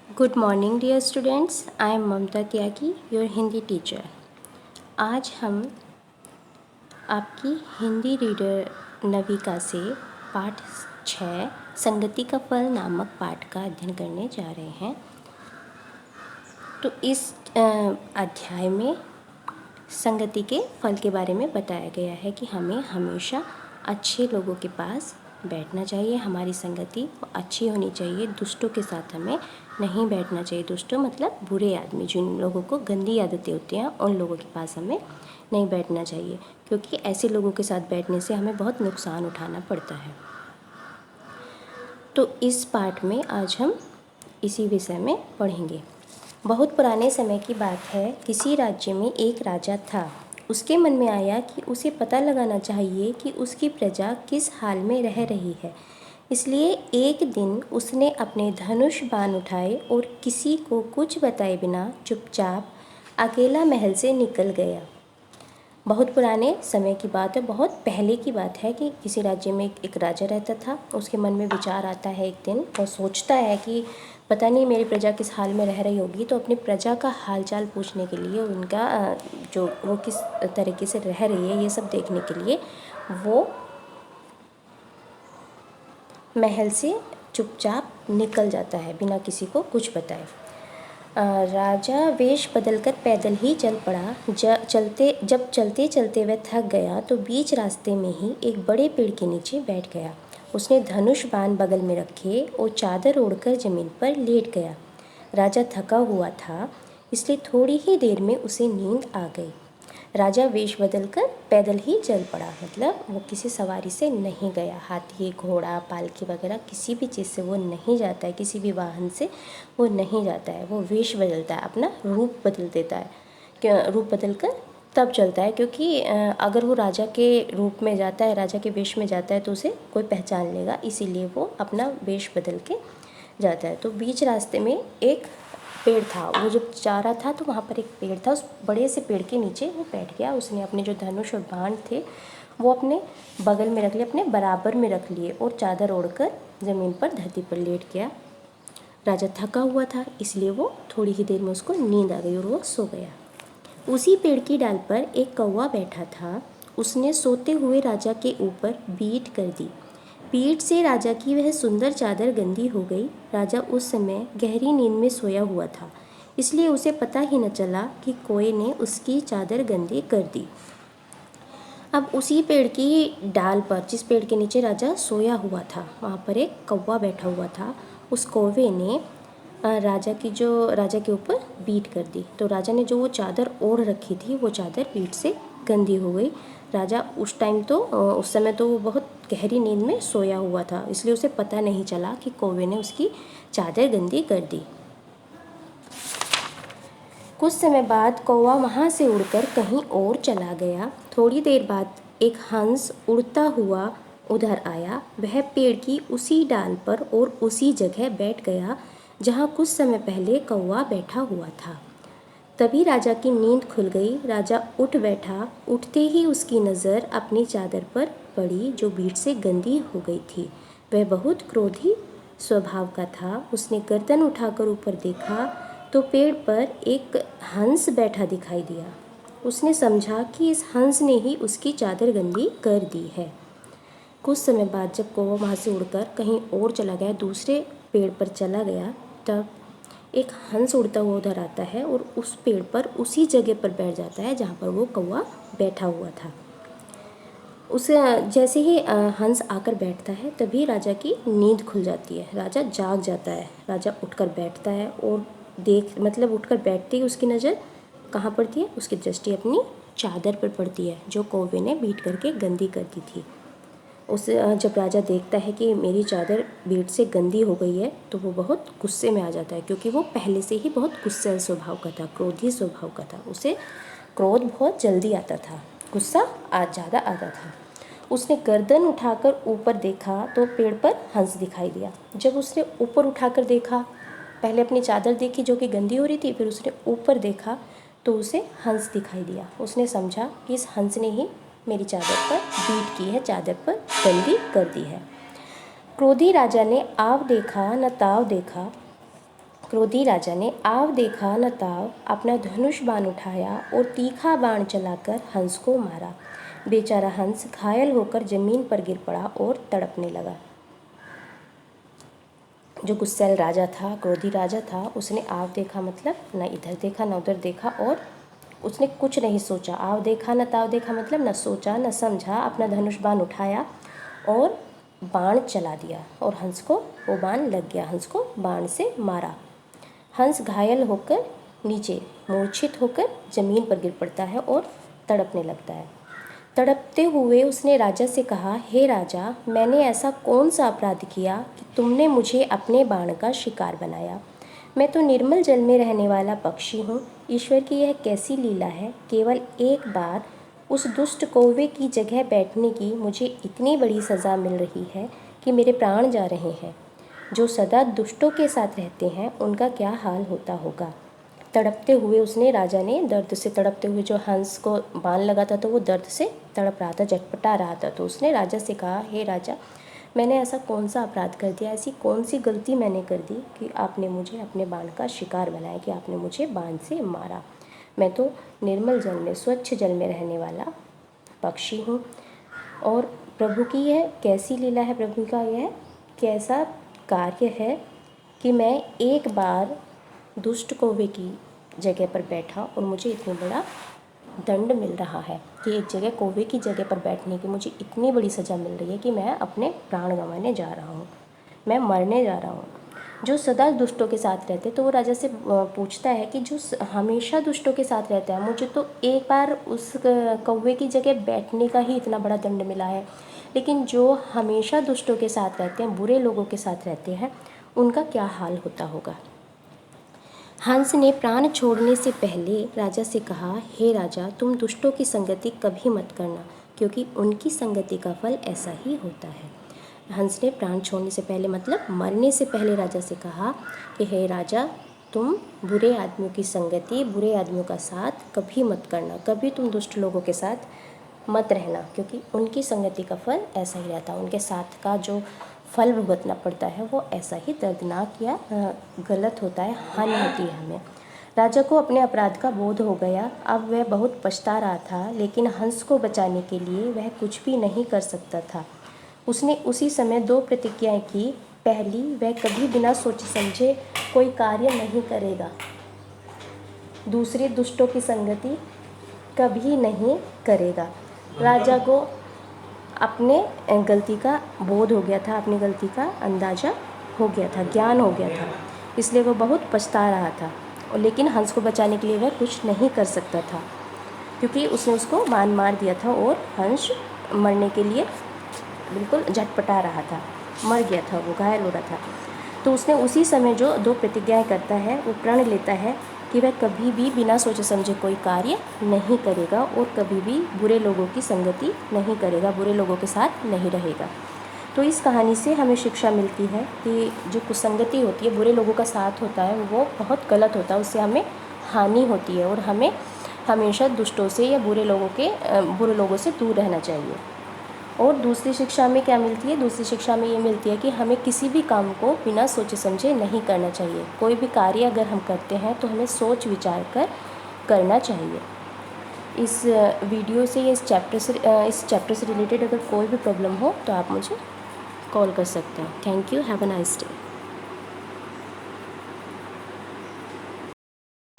Good morning dear students. I am Mamta Tyagi, your Hindi teacher. आज हम आपकी Hindi reader Navika से पाठ 6 संगति का फल नामक पाठ का अध्ययन करने जा रहे हैं। तो इस अध्याय में संगति के फल के बारे में बताया गया है कि हमें हमेशा अच्छे लोगों के पास बैठना चाहिए, हमारी संगति अच्छी होनी चाहिए, दुष्टों के साथ हमें नहीं बैठना चाहिए। दुष्टों मतलब बुरे आदमी, जिन लोगों को गंदी आदतें होती हैं उन लोगों के पास हमें नहीं बैठना चाहिए, क्योंकि ऐसे लोगों के साथ बैठने से हमें बहुत नुकसान उठाना पड़ता है। तो इस पाठ में आज हम इसी विषय में पढ़ेंगे। बहुत पुराने समय की बात है, किसी राज्य में एक राजा था। उसके मन में आया कि उसे पता लगाना चाहिए कि उसकी प्रजा किस हाल में रह रही है। इसलिए एक दिन उसने अपने धनुष बाण उठाए और किसी को कुछ बताए बिना चुपचाप अकेला महल से निकल गया। बहुत पुराने समय की बात है, बहुत पहले की बात है कि किसी राज्य में एक राजा रहता था। उसके मन में विचार आता है एक दिन, और सोचता है कि पता नहीं मेरी प्रजा किस हाल में रह रही होगी। तो अपनी प्रजा का हालचाल पूछने के लिए, उनका जो वो किस तरीके से रह रही है ये सब देखने के लिए वो महल से चुपचाप निकल जाता है बिना किसी को कुछ बताए। राजा वेश बदलकर पैदल ही चल पड़ा। जब चलते चलते वह थक गया तो बीच रास्ते में ही एक बड़े पेड़ के नीचे बैठ गया। उसने धनुष बाण बगल में रखे और चादर ओढ़कर जमीन पर लेट गया। राजा थका हुआ था, इसलिए थोड़ी ही देर में उसे नींद आ गई। राजा वेश बदलकर पैदल ही चल पड़ा, मतलब वो किसी सवारी से नहीं गया। हाथी, घोड़ा, पालकी वगैरह किसी भी चीज़ से वो नहीं जाता है, किसी भी वाहन से वो नहीं जाता है। वो वेश बदलता है, अपना रूप बदल देता है। रूप बदलकर तब चलता है, क्योंकि अगर वो राजा के रूप में जाता है, राजा के वेश में जाता है तो उसे कोई पहचान लेगा, इसीलिए वो अपना वेश बदल के जाता है। तो बीच रास्ते में एक पेड़ था, वो जब जा रहा था तो वहाँ पर एक पेड़ था। उस बड़े से पेड़ के नीचे वो बैठ गया। उसने अपने जो धनुष और बाण थे वो अपने बगल में रख लिए, अपने बराबर में रख लिए और चादर ओढ़कर ज़मीन पर धरती पर लेट गया। राजा थका हुआ था, इसलिए वो थोड़ी ही देर में उसको नींद आ गई और वो सो गया। उसी पेड़ की डाल पर एक कौवा बैठा था। उसने सोते हुए राजा के ऊपर बीट कर दी। पीठ से राजा की वह सुंदर चादर गंदी हो गई। राजा उस समय गहरी नींद में सोया हुआ था, इसलिए उसे पता ही न चला कि कोई ने उसकी चादर गंदी कर दी। अब उसी पेड़ की डाल पर, जिस पेड़ के नीचे राजा सोया हुआ था, वहाँ पर एक कौवा बैठा हुआ था। उस कौवे ने राजा के ऊपर बीट कर दी। तो राजा ने जो वो चादर ओढ़ रखी थी वो चादर पीठ से गंदी हो गई। राजा उस समय तो वो बहुत गहरी नींद में सोया हुआ था, इसलिए उसे पता नहीं चला कि कौवे ने उसकी चादर गंदी कर दी। कुछ समय बाद कौवा वहाँ से उड़कर कहीं और चला गया। थोड़ी देर बाद एक हंस उड़ता हुआ उधर आया। वह पेड़ की उसी डाल पर और उसी जगह बैठ गया जहाँ कुछ समय पहले कौवा बैठा हुआ था। तभी राजा की नींद खुल गई। राजा उठ बैठा। उठते ही उसकी नज़र अपनी चादर पर पड़ी जो बीट से गंदी हो गई थी। वह बहुत क्रोधी स्वभाव का था। उसने गर्दन उठाकर ऊपर देखा तो पेड़ पर एक हंस बैठा दिखाई दिया। उसने समझा कि इस हंस ने ही उसकी चादर गंदी कर दी है। कुछ समय बाद जब कौवा वहाँ से उड़कर कहीं और चला गया, दूसरे पेड़ पर चला गया, तब एक हंस उड़ता हुआ उधर आता है और उस पेड़ पर उसी जगह पर बैठ जाता है जहाँ पर वो कौवा बैठा हुआ था। जैसे ही हंस आकर बैठता है तभी राजा की नींद खुल जाती है। राजा जाग जाता है। राजा उठकर बैठता है और उठकर बैठते ही उसकी नज़र कहाँ पड़ती है? उसकी दृष्टि अपनी चादर पर पड़ती है जो कौवे ने बीट करके गंदी कर दी थी। जब राजा देखता है कि मेरी चादर बीट से गंदी हो गई है तो वो बहुत गुस्से में आ जाता है, क्योंकि वो पहले से ही बहुत गुस्सैल स्वभाव का था, क्रोधी स्वभाव का था। उसे क्रोध बहुत जल्दी आता था, गुस्सा आज ज़्यादा आता था। उसने गर्दन उठाकर ऊपर देखा तो पेड़ पर हंस दिखाई दिया। जब उसने ऊपर उठाकर देखा, पहले अपनी चादर देखी जो कि गंदी हो रही थी, फिर उसने ऊपर देखा तो उसे हंस दिखाई दिया। उसने समझा कि इस हंस ने ही मेरी चादर पर बीट की है, चादर पर गंदी कर दी है। क्रोधी राजा ने आव देखा न ताव देखा। क्रोधी राजा ने आव देखा न ताव अपना धनुष बाण उठाया और तीखा बाण चलाकर हंस को मारा। बेचारा हंस घायल होकर जमीन पर गिर पड़ा और तड़पने लगा। जो गुस्सैल राजा था, क्रोधी राजा था, उसने आव देखा मतलब न इधर देखा न उधर देखा और उसने कुछ नहीं सोचा। आव देखा न ताव देखा मतलब न सोचा न समझा, अपना धनुष बाण उठाया और बाण चला दिया और हंस को वो बाण लग गया, हंस को बाण से मारा। हंस घायल होकर नीचे मूर्छित होकर जमीन पर गिर पड़ता है और तड़पने लगता है। तड़पते हुए उसने राजा से कहा, हे राजा, मैंने ऐसा कौन सा अपराध किया कि तुमने मुझे अपने बाण का शिकार बनाया। मैं तो निर्मल जल में रहने वाला पक्षी हूँ। ईश्वर की यह कैसी लीला है, केवल एक बार उस दुष्ट कौवे की जगह बैठने की मुझे इतनी बड़ी सज़ा मिल रही है कि मेरे प्राण जा रहे हैं। जो सदा दुष्टों के साथ रहते हैं उनका क्या हाल होता होगा। तड़पते हुए उसने राजा ने दर्द से तड़पते हुए जो हंस को बाण लगा था तो वो दर्द से तड़प रहा था, झटपटा रहा था। तो उसने राजा से कहा, हे राजा, मैंने ऐसा कौन सा अपराध कर दिया, ऐसी कौन सी गलती मैंने कर दी कि आपने मुझे अपने बाण का शिकार बनाया, कि आपने मुझे बाण से मारा। मैं तो निर्मल जल में, स्वच्छ जल में रहने वाला पक्षी हूँ। और प्रभु की यह कैसी लीला है, प्रभु का यह कैसा कार्य है कि मैं एक बार दुष्ट कौवे की जगह पर बैठा और मुझे इतना बड़ा दंड मिल रहा है कि एक जगह कौवे की जगह पर बैठने की मुझे इतनी बड़ी सज़ा मिल रही है कि मैं अपने प्राण गंवाने जा रहा हूँ, मैं मरने जा रहा हूँ। जो सदा दुष्टों के साथ रहते, तो वो राजा से पूछता है कि जो हमेशा दुष्टों के साथ रहता है, मुझे तो एक बार उस कौवे की जगह बैठने का ही इतना बड़ा दंड मिला है, लेकिन जो हमेशा दुष्टों के साथ रहते हैं, बुरे लोगों के साथ रहते हैं, उनका क्या हाल होता होगा। हंस ने प्राण छोड़ने से पहले राजा से कहा, हे राजा, तुम दुष्टों की संगति कभी मत करना, क्योंकि उनकी संगति का फल ऐसा ही होता है। हंस ने प्राण छोड़ने से पहले मतलब मरने से पहले राजा से कहा कि हे राजा, तुम बुरे आदमियों की संगति, बुरे आदमियों का साथ कभी मत करना, कभी तुम दुष्ट लोगों के साथ मत रहना, क्योंकि उनकी संगति का फल ऐसा ही रहता है। उनके साथ का जो फल भुगतना पड़ता है वो ऐसा ही दर्दनाक या गलत होता है, हानि होती है हमें। राजा को अपने अपराध का बोध हो गया। अब वह बहुत पछता रहा था, लेकिन हंस को बचाने के लिए वह कुछ भी नहीं कर सकता था। उसने उसी समय दो प्रतिज्ञाएं की। पहली, वह कभी बिना सोचे समझे कोई कार्य नहीं करेगा। दूसरी, दुष्टों की संगति कभी नहीं करेगा। राजा को अपने गलती का बोध हो गया था, अपनी गलती का अंदाज़ा हो गया था, ज्ञान हो गया था, इसलिए वो बहुत पछता रहा था। और लेकिन हंस को बचाने के लिए वह कुछ नहीं कर सकता था, क्योंकि उसने उसको बाण मार दिया था और हंस मरने के लिए बिल्कुल झटपटा रहा था, मर गया था, वो घायल हो रहा था। तो उसने उसी समय जो दो प्रतिज्ञाएं करता है, वो प्रण लेता है कि वह कभी भी बिना सोचे समझे कोई कार्य नहीं करेगा और कभी भी बुरे लोगों की संगति नहीं करेगा, बुरे लोगों के साथ नहीं रहेगा। तो इस कहानी से हमें शिक्षा मिलती है कि जो कुसंगति होती है, बुरे लोगों का साथ होता है, वो बहुत गलत होता है, उससे हमें हानि होती है और हमें हमेशा दुष्टों से या बुरे लोगों से दूर रहना चाहिए। और दूसरी शिक्षा में क्या मिलती है? दूसरी शिक्षा में ये मिलती है कि हमें किसी भी काम को बिना सोचे समझे नहीं करना चाहिए। कोई भी कार्य अगर हम करते हैं तो हमें सोच विचार कर करना चाहिए। इस वीडियो से या इस चैप्टर से रिलेटेड अगर कोई भी प्रॉब्लम हो तो आप मुझे कॉल कर सकते हैं। Thank you, have a nice day.